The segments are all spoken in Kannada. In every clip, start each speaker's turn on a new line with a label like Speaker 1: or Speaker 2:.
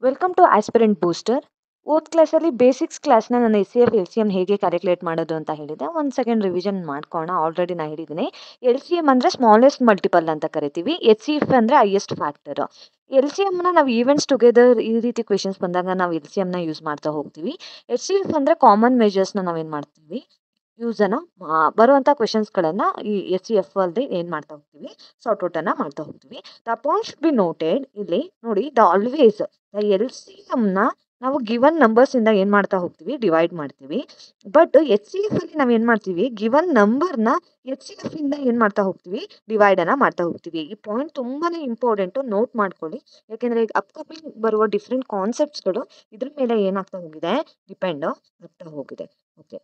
Speaker 1: Welcome to aspirant booster. ಓದ್ ಕ್ಲಾಸಲ್ಲಿ ಬೇಸಿಕ್ಸ್ ಕ್ಲಾಸ್ನ ನಾನು S C F L C M ಹೇಗೆ ಕ್ಯಾಲ್ಕುಲೇಟ್ ಮಾಡೋದು ಅಂತ ಹೇಳಿದೆ. ಒಂದು ಸೆಕೆಂಡ್ ರಿವಿಷನ್ ಮಾಡ್ಕೋಣ. ಆಲ್ರೆಡಿ ನಾನು ಹೇಳಿದ್ದೀನಿ. ಎಲ್ ಸಿ ಎಮ್ ಅಂದರೆ ಸ್ಮಾಲೆಸ್ಟ್ ಮಲ್ಟಿಪಲ್ ಅಂತ ಕರಿತೀವಿ. ಎಚ್ ಸಿ ಎಫ್ ಅಂದರೆ ಹೈಯೆಸ್ಟ್ ಫ್ಯಾಕ್ಟರ್. ಎಲ್ ಸಿ ಎಮ್ನ ನಾವು ಈವೆಂಟ್ಸ್ ಟುಗೆದರ್ ಈ ರೀತಿ ಕ್ವೆಶನ್ಸ್ ಬಂದಾಗ ನಾವು ಎಲ್ ಸಿ ಎಮ್ನ ಯೂಸ್ ಮಾಡ್ತಾ ಹೋಗ್ತೀವಿ. ಎಚ್ ಸಿ ಎಫ್ ಅಂದರೆ ಕಾಮನ್ ಮೆಜರ್ಸ್ನ ನಾವೇನು ಮಾಡ್ತೀವಿ ಯೂಸನ್ನು ಬರುವಂಥ ಕ್ವೆಶನ್ಸ್ಗಳನ್ನು ಈ ಎಚ್ ಸಿ ಎಫ್ ಅಲ್ಲದೆ ಏನು ಮಾಡ್ತಾ ಹೋಗ್ತೀವಿ ಸಾರ್ಟ್ಔಟನ್ನು ಮಾಡ್ತಾ ಹೋಗ್ತೀವಿ. The point should be noted. ಇಲ್ಲಿ ನೋಡಿ, the always the L C ಎಮ್ನ ನಾವು ಗಿವನ್ ನಂಬರ್ಸಿಂದ ಏನು ಮಾಡ್ತಾ ಹೋಗ್ತೀವಿ ಡಿವೈಡ್ ಮಾಡ್ತೀವಿ. ಬಟ್ ಎಚ್ ಸಿ ಎಫ್ ಅಲ್ಲಿ ನಾವು ಏನು ಮಾಡ್ತೀವಿ ಗಿವನ್ ನಂಬರ್ನ ಎಚ್ ಸಿ ಎಫ್ ಇಂದ ಏನು ಮಾಡ್ತಾ ಹೋಗ್ತೀವಿ ಡಿವೈಡನ್ನು ಮಾಡ್ತಾ ಹೋಗ್ತೀವಿ. ಈ ಪಾಯಿಂಟ್ ತುಂಬಾ ಇಂಪಾರ್ಟೆಂಟು, ನೋಟ್ ಮಾಡ್ಕೊಳ್ಳಿ. ಯಾಕೆಂದರೆ ಈಗ ಅಪ್ಕಮಿಂಗ್ ಬರುವ ಡಿಫ್ರೆಂಟ್ ಕಾನ್ಸೆಪ್ಟ್ಸ್ಗಳು ಇದ್ರ ಮೇಲೆ ಏನಾಗ್ತಾ ಹೋಗಿದೆ ಡಿಪೆಂಡ್ ಆಗ್ತಾ ಹೋಗಿದೆ. ಓಕೆ,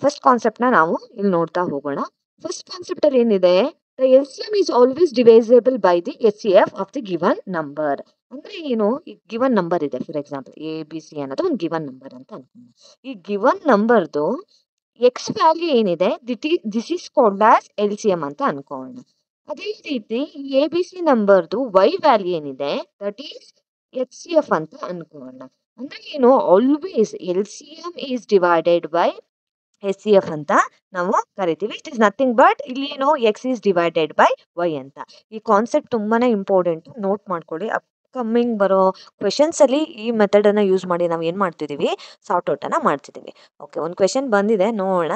Speaker 1: ಫಸ್ಟ್ ಕಾನ್ಸೆಪ್ಟ್ನ ನಾವು ಇಲ್ಲಿ ನೋಡ್ತಾ ಹೋಗೋಣ. ಫಸ್ಟ್ ಕಾನ್ಸೆಪ್ಟ್ ಅಲ್ಲಿ ಏನಿದೆ, the L C M is always divisible by the H C F of the given number. ಅಂದ್ರೆ ಏನು, ಈ ಗಿವನ್ ನಂಬರ್ ಇದೆ, for example A B C ಅನ್ನೋದು ಒಂದು ಗಿವನ್ ನಂಬರ್ ಅಂತ ಅನ್ಕೊಂಡು, ಈ ಗಿವನ್ ನಂಬರ್ದು ಎಕ್ಸ್ ವ್ಯಾಲ್ಯೂ ಏನಿದೆ this is called as L C M ಅಂತ ಅನ್ಕೋಣ. ಅದೇ ರೀತಿ ಎ ಬಿ ಸಿ ನಂಬರ್ದು ವೈ ವ್ಯಾಲ್ಯೂ ಏನಿದೆ that is H C F ಅಂತ ಅನ್ಕೋಣ. ಅಂದ್ರೆ ಏನು, always L C M is divided by H C F ಅಂತ ನಾವು ಕರಿತೀವಿ. ಇಟ್ ಇಸ್ ನಥಿಂಗ್ ಬಟ್ ಇಲ್ಲಿ ಏನು X is divided by Y ಅಂತ. ಈ ಕಾನ್ಸೆಪ್ಟ್ ತುಂಬಾನೇ ಇಂಪಾರ್ಟೆಂಟ್, ನೋಟ್ ಮಾಡ್ಕೊಳ್ಳಿ. ಅಪ್ಕಮಿಂಗ್ ಬರೋ ಕ್ವೆಶನ್ಸ್ ಅಲ್ಲಿ ಈ ಮೆಥಡ್ ಅನ್ನ ಯೂಸ್ ಮಾಡಿ ನಾವು ಏನ್ ಮಾಡ್ತಿದೀವಿ ಸಾರ್ಟ್ ಔಟ್ ಅನ್ನ ಮಾಡ್ತಿದೀವಿ. ಓಕೆ, ಒಂದು ಕ್ವೆಶನ್ ಬಂದಿದೆ, ನೋಡೋಣ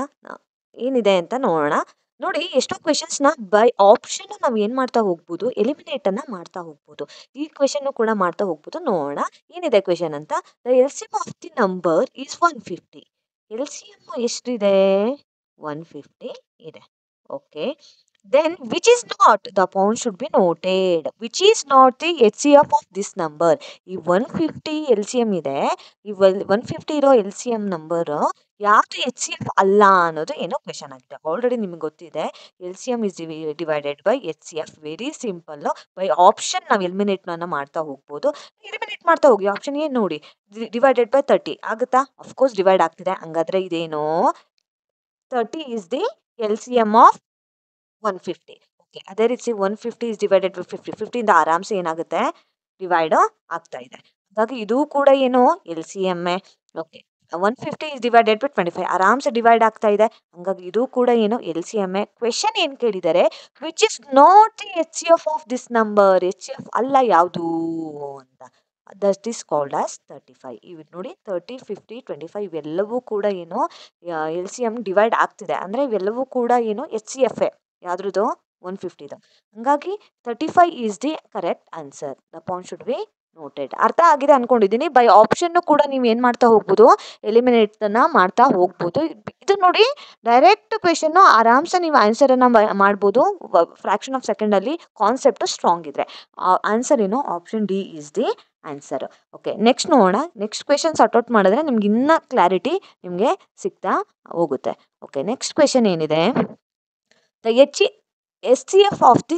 Speaker 1: ಏನಿದೆ ಅಂತ ನೋಡೋಣ. ನೋಡಿ, ಎಷ್ಟೋ ಕ್ವೆಶನ್ಸ್ ನ ಬೈ ಆಪ್ಷನ್ ನಾವು ಏನ್ ಮಾಡ್ತಾ ಹೋಗ್ಬೋದು, ಎಲಿಮಿನೇಟ್ ಅನ್ನ ಮಾಡ್ತಾ ಹೋಗ್ಬೋದು. ಈ ಕ್ವೆಶನ್ ಕೂಡ ಮಾಡ್ತಾ ಹೋಗ್ಬೋದು. ನೋಡೋಣ ಏನಿದೆ ಕ್ವೆಶನ್ ಅಂತ. The L C M of the number is 150. L C M ಎಷ್ಟಿದೆ 150 ಇದೆ. Okay, then which is not, the point should be noted, which is not the HCF of this number. ಈ 150 ಎಲ್ ಸಿ ಎಮ್ ಇದೆ, ಈ 150 ಇರೋ ಎಲ್ ಸಿ ಎಮ್ ನಂಬರ್ ಯಾವುದು ಎಚ್ ಸಿ ಎಫ್ ಅಲ್ಲ ಅನ್ನೋದು ಏನೋ ಕ್ವೆಶನ್ ಆಗಿದೆ. ಆಲ್ರೆಡಿ ನಿಮ್ಗೆ ಗೊತ್ತಿದೆ, L C M is divided by H C F. Very simple. By option ನಾವು ಎಲಿಮಿನೇಟ್ ಮಾಡ್ತಾ ಹೋಗ್ಬೋದು. ಎಲಿಮಿನೇಟ್ ಮಾಡ್ತಾ ಹೋಗಿ ಆಪ್ಷನ್ ಏನು ನೋಡಿ, ಡಿವೈಡೆಡ್ ಬೈ 30 ಆಗುತ್ತಾ? ಅಫ್ಕೋರ್ಸ್ ಡಿವೈಡ್ ಆಗ್ತಿದೆ. ಹಂಗಾದ್ರೆ ಇದೇನು 30 is the L C M of 150. Okay, ಅದೇ ರೀತಿ 150 ಇಸ್ ಡಿವೈಡೆಡ್ ಬೈ 50. 50 ಇಂದ ಆರಾಮ್ಸೆ ಏನಾಗುತ್ತೆ ಡಿವೈಡ್ ಆಗ್ತಾ ಇದೆ. ಹಾಗಾಗಿ ಇದು ಕೂಡ ಏನು L C M. Okay, 150 is divided by 25 ಆರಾಮ್ಸೆ ಡಿವೈಡ್ ಆಗ್ತಾ ಇದೆ. ಹಂಗಾಗಿ ಇದು ಕೂಡ ಏನು ಎಲ್ ಸಿ ಎಮ್. ಕ್ವೆಶನ್ ಏನ್ ಕೇಳಿದ್ದಾರೆ, which is not the H C F of this number. H C F ಅಲ್ಲ ಯಾವುದು ಅಂತ. That is called as 35. ಇವು ನೋಡಿ 30, 50, 25 ಇವೆಲ್ಲವೂ ಕೂಡ ಏನು ಎಲ್ ಸಿ ಎಮ್ ಡಿವೈಡ್ ಆಗ್ತಿದೆ. ಅಂದ್ರೆ ಇವೆಲ್ಲವೂ ಕೂಡ ಏನು ಎಚ್ ಸಿ ಎಫ್ ಯಾವ್ದ್ರದ್ದು 150. ಹಂಗಾಗಿ 35 is the correct answer. The point should be noted. ಅರ್ಥ ಆಗಿದೆ ಅನ್ಕೊಂಡಿದ್ದೀನಿ. ಬೈ ಆಪ್ಷನ್ ಕೂಡ ನೀವು ಏನ್ ಮಾಡ್ತಾ ಹೋಗ್ಬೋದು, ಎಲಿಮಿನೇಟ್ ಮಾಡ್ತಾ ಹೋಗ್ಬೋದು. ಇದು ನೋಡಿ ಡೈರೆಕ್ಟ್ ಕ್ವೆಶನ್, ಆರಾಮ್ಸೆ ನೀವು ಆನ್ಸರ್ ಅನ್ನ ಮಾಡ್ಬೋದು ಫ್ರಾಕ್ಷನ್ ಆಫ್ ಸೆಕೆಂಡ್ ಅಲ್ಲಿ. ಕಾನ್ಸೆಪ್ಟ್ ಸ್ಟ್ರಾಂಗ್ ಇದ್ರೆ ಆನ್ಸರ್ ಏನು option D is the answer. Okay, next ನೋಡೋಣ. ನೆಕ್ಸ್ಟ್ ಕ್ವೆಶನ್ ಸಾರ್ಟ್ ಔಟ್ ಮಾಡಿದ್ರೆ ನಿಮ್ಗೆ ಇನ್ನ ಕ್ಲಾರಿಟಿ ನಿಮ್ಗೆ ಸಿಗ್ತಾ ಹೋಗುತ್ತೆ. ಓಕೆ, ನೆಕ್ಸ್ಟ್ ಕ್ವೆಶನ್ ಏನಿದೆ, the H C F of the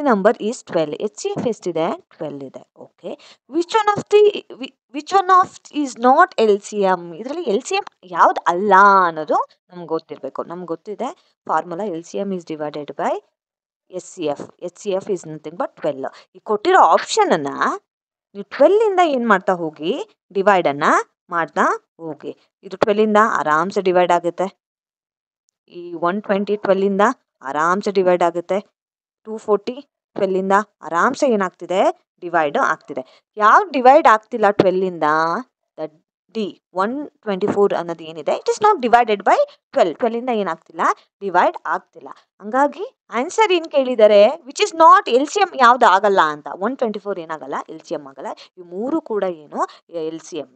Speaker 1: number is 12. H C F ಎಷ್ಟಿದೆ 12 ಇದೆ. Okay, which one of is not L C M. ಇದರಲ್ಲಿ ಎಲ್ ಸಿ ಎಮ್ ಯಾವ್ದು ಅಲ್ಲ ಅನ್ನೋದು ನಮ್ಗೆ ಗೊತ್ತಿರಬೇಕು. ನಮ್ಗೆ ಗೊತ್ತಿದೆ formula, L C M is divided by H C F. H C F is nothing but 12. ಈ ಕೊಟ್ಟಿರೋ ಆಪ್ಷನ್ ಅನ್ನ ನೀವು 12 ಇಂದ ಏನ್ ಮಾಡ್ತಾ ಹೋಗಿ ಡಿವೈಡ್ ಅನ್ನ ಮಾಡ್ತಾ ಹೋಗಿ. ಇದು 12 ಇಂದ ಆರಾಮ್ಸೆ ಡಿವೈಡ್ ಆಗುತ್ತೆ. ಈ 120 12 ಇಂದ ಆರಾಮ್ಸೆ ಡಿವೈಡ್ ಆಗುತ್ತೆ. 240 12 ಇಂದ ಆರಾಮ್ಸೆ ಏನಾಗ್ತಿದೆ ಡಿವೈಡ್ ಆಗ್ತಿದೆ. ಯಾವ್ದು ಡಿವೈಡ್ ಆಗ್ತಿಲ್ಲ 12 ಇಂದ, ಡಿ 124 ಅನ್ನೋದು ಏನಿದೆ it is not divided by 12. 12 ಇಂದ ಏನಾಗ್ತಿಲ್ಲ ಡಿವೈಡ್ ಆಗ್ತಿಲ್ಲ. ಹಂಗಾಗಿ ಆನ್ಸರ್ ಏನ್ ಕೇಳಿದ್ದಾರೆ, which is not L C M ಯಾವ್ದು ಆಗಲ್ಲ ಅಂತ. 124 ಏನಾಗಲ್ಲ, ಎಲ್ ಸಿ ಎಮ್ ಆಗಲ್ಲ. ಇವು ಮೂರು ಕೂಡ ಏನು ಎಲ್ ಸಿ ಎಮ್.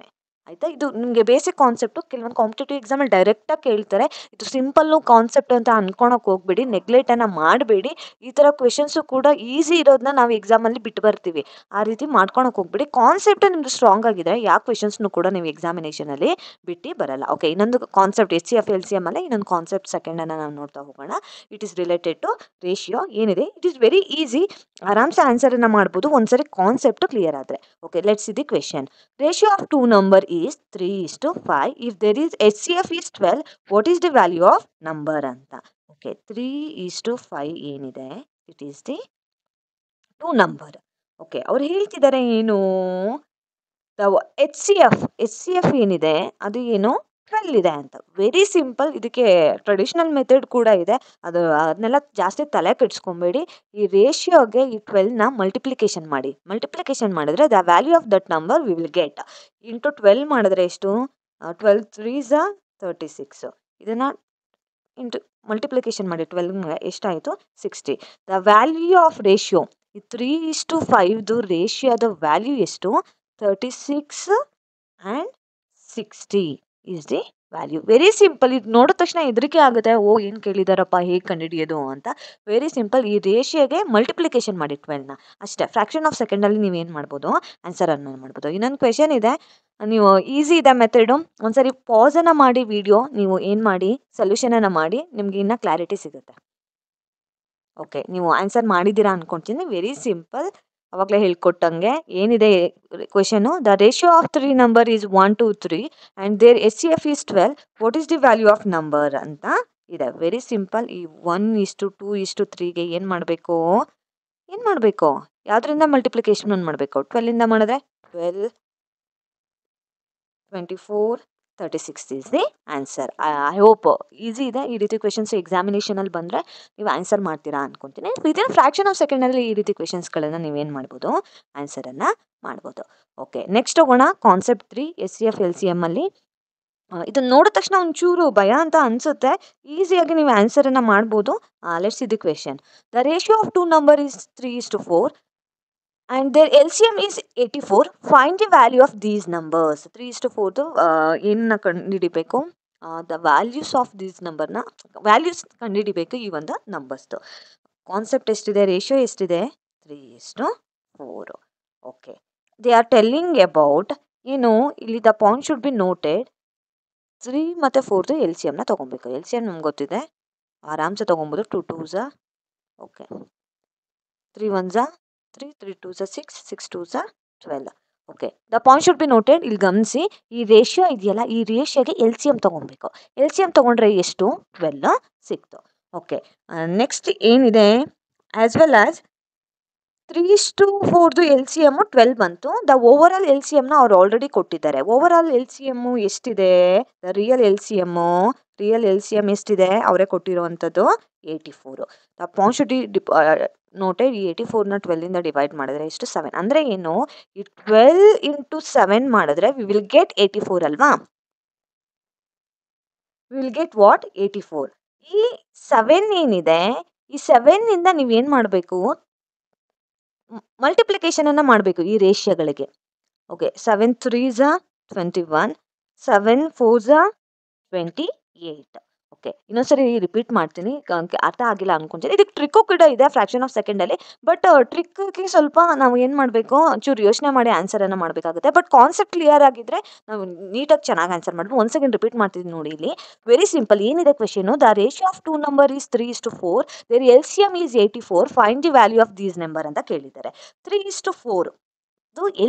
Speaker 1: ಆಯ್ತಾ, ಇದು ನಿಮಗೆ ಬೇಸಿಕ್ ಕಾನ್ಸೆಪ್ಟು. ಕೆಲವೊಂದು ಕಾಂಪಿಟೇಟಿವ್ ಎಕ್ಸಾಮಲ್ಲಿ ಡೈರೆಕ್ಟಾಗಿ ಕೇಳ್ತಾರೆ. ಇದು ಸಿಂಪಲ್ಲು ಕಾನ್ಸೆಪ್ಟ್ ಅಂತ ಅನ್ಕೊಳಕ್ಕೆ ಹೋಗ್ಬೇಡಿ, ನೆಗ್ಲೆಕ್ಟನ್ನು ಮಾಡಬೇಡಿ. ಈ ಥರ ಕ್ವೆಶನ್ಸು ಕೂಡ ಈಸಿ ಇರೋದನ್ನ ನಾವು ಎಕ್ಸಾಮಲ್ಲಿ ಬಿಟ್ಟು ಬರ್ತೀವಿ. ಆ ರೀತಿ ಮಾಡ್ಕೊಳಕ್ಕೆ ಹೋಗ್ಬೇಡಿ. ಕಾನ್ಸೆಪ್ಟ್ ನಿಮ್ದು ಸ್ಟ್ರಾಂಗ್ ಆಗಿದೆ, ಯಾವ ಕ್ವೆಶನ್ಸ್ನು ಕೂಡ ನೀವು ಎಕ್ಸಾಮಿನೇಷನಲ್ಲಿ ಬಿಟ್ಟು ಬರಲ್ಲ. ಓಕೆ, ಇನ್ನೊಂದು concept H C F L C M ಅಲ್ಲ, ಇನ್ನೊಂದು ಕಾನ್ಸೆಪ್ಟ್ ಸೆಕೆಂಡನ್ನು ನಾವು ನೋಡ್ತಾ ಹೋಗೋಣ. It is related to ratio. ಏನಿದೆ ಇಟ್ ಈಸ್ ವೆರಿ ಈಸಿ, ಆರಾಮ್ಸೆ ಆನ್ಸರನ್ನು ಮಾಡ್ಬೋದು ಒಂದ್ಸರಿ ಕಾನ್ಸೆಪ್ಟ್ ಕ್ಲಿಯರ್ ಆದರೆ. Okay, let's see the question. Ratio of two number is 3:5. If there is HCF is 12, what is the value of number ಅಂತ. ಓಕೆ, 3:5 ಏನಿದೆ it is the two number. Okay, ಅವ್ರು ಹೇಳ್ತಿದ್ದಾರೆ ಏನು, ಎಚ್ ಸಿ ಎಫ್ ಏನಿದೆ ಅದು ಏನು 12 ಇದೆ ಅಂತ. Very simple. ಇದಕ್ಕೆ ಟ್ರೆಡಿಷನಲ್ ಮೆಥಡ್ ಕೂಡ ಇದೆ. ಅದನ್ನೆಲ್ಲ ಜಾಸ್ತಿ ತಲೆ ಕೆಡಿಸ್ಕೊಬೇಡಿ. ಈ ರೇಷಿಯೋಗೆ ಈ 12ನ ಮಲ್ಟಿಪ್ಲಿಕೇಶನ್ ಮಾಡಿ. ಮಲ್ಟಿಪ್ಲಿಕೇಶನ್ ಮಾಡಿದ್ರೆ the value of that number V will get into 12 ಮಾಡಿದ್ರೆ ಎಷ್ಟು, 12 3s 36. ಇದನ್ನ ಇಂಟು ಮಲ್ಟಿಪ್ಲಿಕೇಶನ್ ಮಾಡಿ 12 ಎಷ್ಟಾಯಿತು, 60. ದ ವ್ಯಾಲ್ಯೂ ಆಫ್ ರೇಷಿಯೋ, ಈ 3:5 ರೇಷಿಯೋದ ವ್ಯಾಲ್ಯೂ ಎಷ್ಟು, 36 and 60 is the value. Very simple. ಇದು ನೋಡಿದ ತಕ್ಷಣ ಹೆದರಿಕೆ ಆಗುತ್ತೆ, ಓ ಏನು ಕೇಳಿದಾರಪ್ಪ, ಹೇಗೆ ಕಂಡುಹಿಡಿಯೋದು ಅಂತ. Very simple. ಈ ರೇಷಿಯೋಗೆ ಮಲ್ಟಿಪ್ಲಿಕೇಶನ್ ಮಾಡಿ 12ನ ಅಷ್ಟೇ. ಫ್ರಾಕ್ಷನ್ ಆಫ್ ಸೆಕೆಂಡಲ್ಲಿ ನೀವೇನು ಮಾಡ್ಬೋದು, ಆನ್ಸರನ್ನು ಮಾಡ್ಬೋದು. ಇನ್ನೊಂದು ಕ್ವೆಶನ್ ಇದೆ, ನೀವು ಈಸಿ ಇದೆ ಮೆಥಡು. ಒಂದ್ಸರಿ ಪಾಸನ್ನು ಮಾಡಿ ವಿಡಿಯೋ, ನೀವು ಏನು ಮಾಡಿ ಸೊಲ್ಯೂಷನನ್ನು ಮಾಡಿ, ನಿಮ್ಗೆ ಇನ್ನೂ ಕ್ಲಾರಿಟಿ ಸಿಗುತ್ತೆ. ಓಕೆ, ನೀವು ಆನ್ಸರ್ ಮಾಡಿದ್ದೀರಾ ಅನ್ಕೊಂತೀನಿ. Very simple. ಅವಾಗಲೇ ಹೇಳ್ಕೊಟ್ಟಂಗೆ ಏನಿದೆ question, the ratio of 3 number is 1 to 3 and there HCF is 12. What is the value of number ಅಂತ ಇದೆ. Very simple. ಈ 1:2:3ಗೆ ಏನು ಮಾಡಬೇಕು, ಯಾವುದರಿಂದ ಮಲ್ಟಿಪ್ಲಿಕೇಶನ್ ಮಾಡಬೇಕು, 12ಇಂದ ಮಾಡಿದ್ರೆ 12, 24, 36 is the answer. I hope easy ಇದೆ. ಈ ರೀತಿ ಕ್ವೆಶನ್ಸ್ ಎಕ್ಸಾಮಿನೇಷನಲ್ಲಿ ಬಂದರೆ ನೀವು ಆನ್ಸರ್ ಮಾಡ್ತೀರಾ ಅನ್ಕೊಂತೀನಿ. ವಿದಿನ್ ಫ್ರಾಕ್ಷನ್ ಆಫ್ ಸೆಕೆಂಡಲ್ಲಿ ಈ ರೀತಿ ಕ್ವೆಶನ್ಸ್ಗಳನ್ನು ನೀವೇನು ಮಾಡ್ಬೋದು, ಆನ್ಸರನ್ನು ಮಾಡ್ಬೋದು. ಓಕೆ, ನೆಕ್ಸ್ಟ್ ಹೋಗೋಣ. ಕಾನ್ಸೆಪ್ಟ್ 3 SCF LCM ಅಲ್ಲಿ. ಇದನ್ನು ನೋಡಿದ ತಕ್ಷಣ ಒಂಚೂರು ಭಯ ಅಂತ ಅನಿಸುತ್ತೆ. ಈಸಿಯಾಗಿ ನೀವು ಆನ್ಸರನ್ನು ಮಾಡ್ಬೋದು. Let's see the question. The ratio of 2 number is 3:4 and their LCM is 84. Find the value of these numbers. 3:4 ಏನನ್ನ ಕಂಡುಹಿಡಿಬೇಕು, ದ ವ್ಯಾಲ್ಯೂಸ್ ಆಫ್ ದೀಸ್ ನಂಬರ್ನ ವ್ಯಾಲ್ಯೂಸ್ ಕಂಡುಹಿಡಿಬೇಕು ಈ ಒಂದು ನಂಬರ್ಸ್ದು. ಕಾನ್ಸೆಪ್ಟ್ ಎಷ್ಟಿದೆ, ರೇಷಿಯೋ ಎಷ್ಟಿದೆ, 3:4. Okay, they are telling about ಏನು, ಇಲ್ಲಿ the point should be noted. 3 ಮತ್ತು 4 LCMನ ತೊಗೊಬೇಕು. LCM ನಮ್ಗೆ ಗೊತ್ತಿದೆ, ಆರಾಮ್ಸೆ ತೊಗೊಬೋದು. 2 2s, okay, 3 1s 3, 3 2s 6, 6 2s 12. Okay, the point should be noted. ಇಲ್ಲಿ ಗಮನಿಸಿ, ಈ ರೇಷಿಯೋ ಇದೆಯಲ್ಲ, ಈ ರೇಷಿಯೋಗೆ LCM ತೊಗೊಬೇಕು. LCM ತೊಗೊಂಡ್ರೆ ಎಷ್ಟು, 12 ಸಿಕ್ತು. ಓಕೆ, ನೆಕ್ಸ್ಟ್ ಏನಿದೆ, ಆಸ್ ವೆಲ್ ಆಸ್ 3:4 LCM 12 ಬಂತು. ದ ಓವರ್ ಆಲ್ LCMನ ಅವ್ರು ಆಲ್ರೆಡಿ ಕೊಟ್ಟಿದ್ದಾರೆ. ಓವರ್ ಆಲ್ LCM ಎಷ್ಟಿದೆ, ದ ರಿಯಲ್ LCM ಎಷ್ಟಿದೆ, ಅವರೇ ಕೊಟ್ಟಿರುವಂಥದ್ದು 84. The point should noted. ಈ 84ನ 12ಇಂದ ಡಿವೈಡ್ ಮಾಡಿದ್ರೆ ಎಷ್ಟು, 7. ಅಂದರೆ ಏನು, ಈ 12 into 7 ಮಾಡಿದ್ರೆ ವಿ ವಿಲ್ ಗೆಟ್ 84 ಅಲ್ವಾ. V will get what, 84. ಈ 7 ಏನಿದೆ, ಈ 7ಇಂದ ನೀವೇನು ಮಾಡಬೇಕು, ಮಲ್ಟಿಪ್ಲಿಕೇಶನನ್ನು ಮಾಡಬೇಕು ಈ ರೇಷಿಯೋಗಳಿಗೆ. Okay, 7 3s 21, 7 4s 28. ಓಕೆ, ಇನ್ನೊಂದ್ಸರಿ ರಿಪೀಟ್ ಮಾಡ್ತೀನಿ, ಅರ್ಥ ಆಗಿಲ್ಲ ಅನ್ಕೊಂತೀನಿ. ಇದಕ್ಕೆ ಟ್ರಿಕ್ಕು ಕೂಡ ಇದೆ ಫ್ರಾಕ್ಷನ್ ಆಫ್ ಸೆಕೆಂಡಲ್ಲಿ. ಬಟ್ ಟ್ರಿಕ್ಗೆ ಸ್ವಲ್ಪ ನಾವು ಏನು ಮಾಡಬೇಕು, ಒಂಚೂರು ಯೋಚನೆ ಮಾಡಿ ಆನ್ಸರನ್ನು ಮಾಡಬೇಕಾಗುತ್ತೆ. ಬಟ್ ಕಾನ್ಸೆಪ್ಟ್ ಕ್ಲಿಯರ್ ಆಗಿದ್ರೆ ನಾವು ನೀಟಾಗಿ ಚೆನ್ನಾಗಿ ಆನ್ಸರ್ ಮಾಡ್ಬೋದು. ಒಂದು ಸೆಕೆಂಡ್ ರಿಪೀಟ್ ಮಾಡ್ತಿದ್ದೀನಿ ನೋಡಿ. ಇಲ್ಲಿ ವೆರಿ ಸಿಂಪಲ್. ಏನಿದೆ question, the ratio of 2 number is 3:4. Their LCM is 84. Find the value of these number ಅಂತ ಕೇಳಿದ್ದಾರೆ. 3:4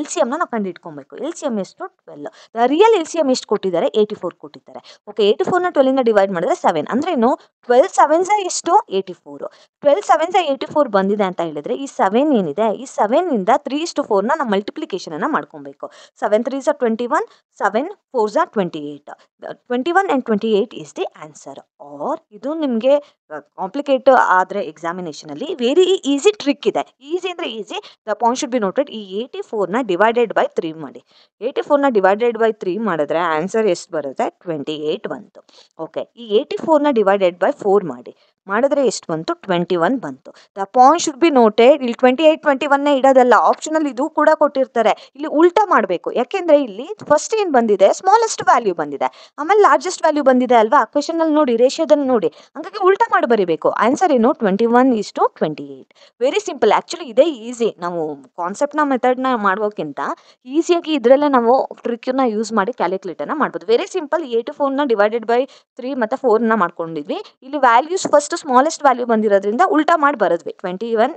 Speaker 1: LCMನ ನಾವು ಕಂಡುಹಿಡ್ಕೊಬೇಕು. LCM ಎಷ್ಟು, 12. ರಿಯಲ್ LCM ಎಷ್ಟು ಕೊಟ್ಟಿದ್ದಾರೆ, 84 ಕೊಟ್ಟಿದ್ದಾರೆ. ಓಕೆ, 84ನ 12ಇಂದ ಡಿವೈಡ್ ಮಾಡಿದ್ರೆ 7. ಅಂದ್ರೆ ಏನು, 12 7s ಎಷ್ಟು, 84. 12 7s 84 ಬಂದಿದೆ ಅಂತ ಹೇಳಿದ್ರೆ ಈ 7 ಏನಿದೆ, ಈ 7ಇಂದ 3:4ನ ನಾವು ಮಲ್ಟಿಪ್ಲಿಕೇಶನನ್ನು ಮಾಡ್ಕೊಬೇಕು. 7 3s 21, 7 4s 28. 21 and 28 is the answer. Or ಇದು ನಿಮಗೆ ಕಾಂಪ್ಲಿಕೇಟ್ ಆದರೆ ಎಕ್ಸಾಮಿನೇಷನಲ್ಲಿ ವೆರಿ ಈಸಿ ಟ್ರಿಕ್ ಇದೆ. ಈಸಿ ಅಂದರೆ easy. The point should be noted. ಈ 84ನ ಡಿವೈಡೆಡ್ ಬೈ 3 ಮಾಡಿ. 84ನ ಡಿವೈಡೆಡ್ ಬೈ 3 ಮಾಡಿದ್ರೆ ಆನ್ಸರ್ ಎಷ್ಟು ಬರುತ್ತೆ, 28 ಬಂತು. ಓಕೆ, ಈ 84ನ ಡಿವೈಡೆಡ್ ಬೈ 4 ಮಾಡಿದ್ರೆ ಎಷ್ಟು ಬಂತು, 21 ಬಂತು. The point should be noted. ಇಲ್ಲಿ 28 21ನೇ ಇಡೋದಲ್ಲ, ಆಪ್ಷನಲ್ಲಿ ಇದು ಕೂಡ ಕೊಟ್ಟಿರ್ತಾರೆ. ಇಲ್ಲಿ ಉಲ್ಟಾ ಮಾಡಬೇಕು. ಯಾಕೆಂದರೆ ಇಲ್ಲಿ ಫಸ್ಟ್ ಏನು ಬಂದಿದೆ, ಸ್ಮಾಲೆಸ್ಟ್ ವ್ಯಾಲ್ಯೂ ಬಂದಿದೆ, ಆಮೇಲೆ ಲಾರ್ಜೆಸ್ಟ್ ವ್ಯಾಲ್ಯೂ ಬಂದಿದೆ ಅಲ್ವಾ. ಕ್ವೆಶನಲ್ಲಿ ನೋಡಿ, ರೇಷಿಯೋದಲ್ಲಿ ನೋಡಿ, ಹಂಗಾಗಿ ಉಲ್ಟಾ ಮಾಡಿ ಬರೀಬೇಕು. ಆನ್ಸರ್ ಏನು, 21:28. Very simple. ಆ್ಯಕ್ಚುಲಿ ಇದೇ ಈಸಿ. ನಾವು ಕಾನ್ಸೆಪ್ಟ್ನ ಮೆಥಡ್ನ ಮಾಡೋಕ್ಕಿಂತ ಈಸಿಯಾಗಿ ಇದರಲ್ಲೇ ನಾವು ಟ್ರಿಕ್ನ ಯೂಸ್ ಮಾಡಿ ಕ್ಯಾಲ್ಕುಲೇಟರ್ನ ಮಾಡ್ಬೋದು. Very simple. 84ನ ಡಿವೈಡೆಡ್ ಬೈ 3 ಮತ್ತು 4ನ ಮಾಡ್ಕೊಂಡಿದ್ವಿ. ಇಲ್ಲಿ ವ್ಯಾಲ್ಯೂಸ್ ಫಸ್ಟ್ ಸ್ಮಾಲೆಸ್ಟ್ ವ್ಯಾಲ್ಯೂ ಬಂದಿರೋದ್ರಿಂದ ಉಲ್ಟಾ ಮಾಡಿ ಬರೆದ್ವಿ. 21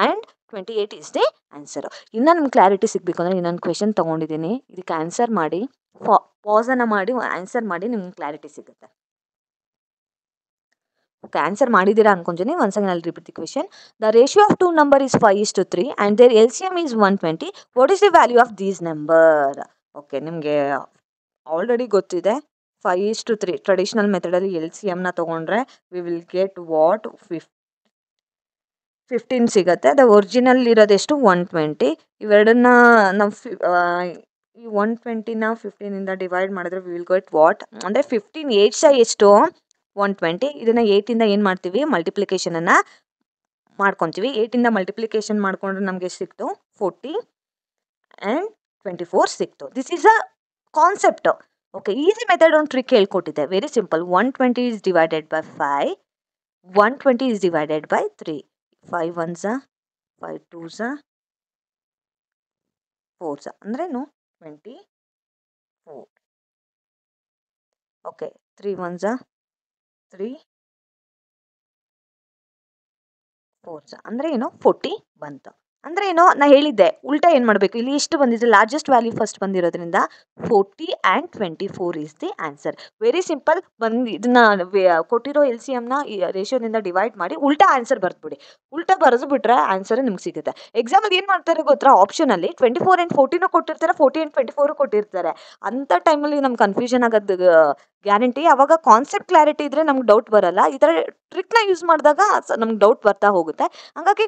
Speaker 1: ಆ್ಯಂಡ್ 28 ಇಸ್ ದಿ ಆನ್ಸರ್. ಇನ್ನೂ ನಮ್ಗೆ ಕ್ಲಾರಿಟಿ ಸಿಗಬೇಕು ಅಂದರೆ ಇನ್ನೊಂದು ಕ್ವೆಶನ್ ತೊಗೊಂಡಿದ್ದೀನಿ, ಇದಕ್ಕೆ ಆನ್ಸರ್ ಮಾಡಿ, ಪಾಸನ್ನು ಮಾಡಿ ಆನ್ಸರ್ ಮಾಡಿ, ನಿಮ್ಗೆ ಕ್ಲಾರಿಟಿ ಸಿಗುತ್ತೆ. ಓಕೆ, ಆನ್ಸರ್ ಮಾಡಿದ್ದೀರಾ ಅನ್ಕೊಂತೀನಿ. Once again I'll repeat the question. The ratio of two number is 5:3 and there LCM is 120. What is the value of these number? Okay, ನಿಮಗೆ ಆಲ್ರೆಡಿ ಗೊತ್ತಿದೆ. 5:3 ಟ್ರೆಡಿಷನಲ್ ಮೆಥಡಲ್ಲಿ LCMನ ತೊಗೊಂಡ್ರೆ ವಿ ವಿಲ್ ಗೆಟ್ ವಾಟ್ 15 ಸಿಗುತ್ತೆ. The original ಇರೋದೆಷ್ಟು 120. ಇವೆರಡನ್ನ ನಾವು ಈ 120ನ 15ಇಂದ ಡಿವೈಡ್ ಮಾಡಿದ್ರೆ ವಿ ವಿಲ್ ಗೆಟ್ ವಾಟ್ ಅಂದರೆ 15 8 ಸಹ ಎಷ್ಟು 120. ಇದನ್ನು 8ಇಂದ ಏನು ಮಾಡ್ತೀವಿ ಮಲ್ಟಿಪ್ಲಿಕೇಶನನ್ನು ಮಾಡ್ಕೊತೀವಿ. 8ಇಂದ ಮಲ್ಟಿಪ್ಲಿಕೇಶನ್ ಮಾಡ್ಕೊಂಡ್ರೆ ನಮಗೆ ಸಿಕ್ತು 40 ಆ್ಯಂಡ್ 24 ಸಿಕ್ತು. This is a concept. Okay, easy method ಒಂದು ಟ್ರಿಕ್ ಹೇಳ್ಕೊಟ್ಟಿದ್ದೆ. Very simple. 120 is divided by 5. 120 is divided by 3. 5 ones 5 twos 4 ಅಂದ್ರೇನು 24. ಓಕೆ, 3 ones 3 4 ಅಂದರೆ ಏನು 40 ಬಂತು. ಅಂದರೆ ಏನೋ ನಾ ಹೇಳಿದ್ದೆ ಉಲ್ಟಾ ಏನು ಮಾಡಬೇಕು, ಇಲ್ಲಿ ಎಷ್ಟು ಬಂದಿದೆ ಲಾರ್ಜೆಸ್ಟ್ ವ್ಯಾಲ್ಯೂ ಫಸ್ಟ್ ಬಂದಿರೋದ್ರಿಂದ 40 and 24 is the answer. Very simple. ಇದನ್ನ ಕೊಟ್ಟಿರೋ LCMನ ಈ ರೇಷಿಯೋದಿಂದ ಡಿವೈಡ್ ಮಾಡಿ ಉಲ್ಟಾ ಆನ್ಸರ್ ಬರ್ದ್ಬಿಡಿ. ಉಲ್ಟಾ ಬರೆದು ಬಿಟ್ರೆ ಆನ್ಸರ್ ನಿಮ್ಗೆ ಸಿಗುತ್ತೆ. ಎಕ್ಸಾಮಲ್ಲಿ ಏನು ಮಾಡ್ತಾರೆ ಗೊತ್ತಾ, ಆಪ್ಷನಲ್ಲಿ 24 ಆ್ಯಂಡ್ 40 ಕೊಟ್ಟಿರ್ತಾರೆ, 40 ಆ್ಯಂಡ್ 24 ಕೊಟ್ಟಿರ್ತಾರೆ. ಅಂಥ ಟೈಮಲ್ಲಿ ನಮ್ಗೆ ಕನ್ಫ್ಯೂಷನ್ ಆಗೋದು ಗ್ಯಾರಂಟಿ. ಅವಾಗ ಕಾನ್ಸೆಪ್ಟ್ ಕ್ಲಾರಿಟಿ ಇದ್ರೆ ನಮ್ಗೆ ಡೌಟ್ ಬರಲ್ಲ. ಈ ಥರ ಟ್ರಿಕ್ನ ಯೂಸ್ ಮಾಡಿದಾಗ ನಮ್ಗೆ ಡೌಟ್ ಬರ್ತಾ ಹೋಗುತ್ತೆ. ಹಾಗಾಗಿ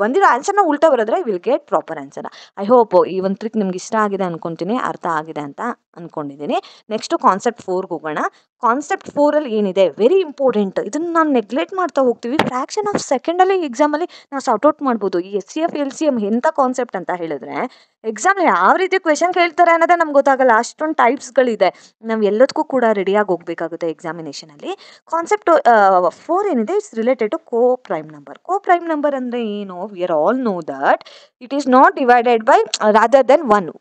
Speaker 1: ಬಂದಿರೋ ಆನ್ಸರ್ನ ಉಲ್ಟಾ ಬರೆದ್ರೆ will get proper answer. I hope ಈ ಒಂದು ಟ್ರಿಕ್ ನಿಮ್ಗೆ ಇಷ್ಟ ಆಗಿದೆ ಅನ್ಕೊಂತೀನಿ, ಅರ್ಥ ಆಗಿದೆ ಅಂತ ಅನ್ಕೊಂಡಿದ್ದೀನಿ. ನೆಕ್ಸ್ಟು ಕಾನ್ಸೆಪ್ಟ್ 4ಗೆ ಹೋಗೋಣ. ಕಾನ್ಸೆಪ್ಟ್ 4ಅಲ್ಲಿ ಏನಿದೆ ವೆರಿ ಇಂಪಾರ್ಟೆಂಟ್. ಇದನ್ನು ನಾವು ನೆಗ್ಲೆಕ್ಟ್ ಮಾಡ್ತಾ ಹೋಗ್ತೀವಿ. ಫ್ರಾಕ್ಷನ್ ಆಫ್ ಸೆಕೆಂಡಲ್ಲಿ ಎಕ್ಸಾಮಲ್ಲಿ ನಾವು ಸಾರ್ಟ್ ಔಟ್ ಮಾಡ್ಬೋದು. ಈ SCF LCM ಎಂಥ ಕಾನ್ಸೆಪ್ಟ್ ಅಂತ ಹೇಳಿದ್ರೆ ಎಕ್ಸಾಮ್ ಯಾವ ರೀತಿ ಕ್ವೆಶನ್ ಕೇಳ್ತಾರೆ ಅನ್ನೋದೇ ನಮ್ಗೆ ಗೊತ್ತಾಗಲ್ಲ. ಅಷ್ಟೊಂದು ಟೈಪ್ಸ್ಗಳಿದೆ. ನಾವು ಎಲ್ಲದಕ್ಕೂ ಕೂಡ ರೆಡಿಯಾಗಿ ಹೋಗಬೇಕಾಗುತ್ತೆ ಎಕ್ಸಾಮಿನೇಷನಲ್ಲಿ. ಕಾನ್ಸೆಪ್ಟ್ 4 ಏನಿದೆ it's related to coprime number. Coprime number ಅಂದರೆ ಏನು? We are all know that it is not divided by rather than 1.